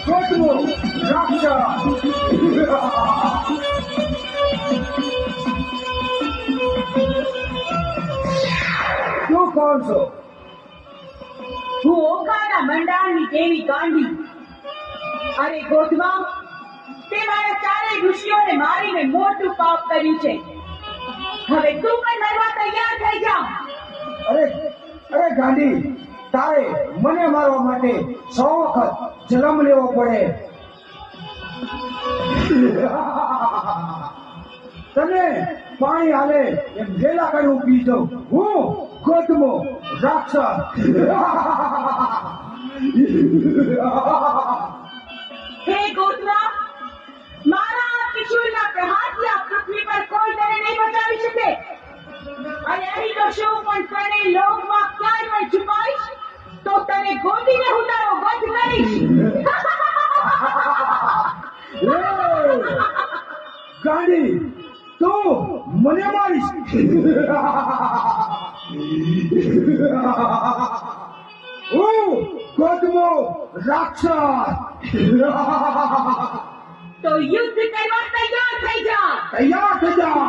ગોતવો રાક્ષસ. તું કોણ છો? હું ઓખાના મંડાણની દેવી ગાંડી. અરે ગોધવા, તે મારા ચારેય ઋષિઓને મારીને મોટું પાપ કર્યું છે. હવે તું પણ મરવા તૈયાર થઈ જા. અરે અરે ગાંડી, તારે મને મારવા માટે 100 વખત જન્મ લેવો પડે. તને પાણી હાલે એમ વેલા કરી પી જાઉં. હું ગોતમો રાક્ષસ. હે ગોધવા, મારા આ કિશોરના પ્રહારથી આ પૃથ્વી પર કોઈ તને નહીં બચાવી શકે. અને અહીં તો શું પણ તને લોકમાં ક્યાંય પણ છુપાઈશ તો તને ગોતીને હું તારો વધ કરીશ. ગાંડી, તું મને મારીશ? હું ગોતમો રાક્ષસ. તો યુદ્ધ કરવા તૈયાર થઈ જા. તૈયાર થઈ જા.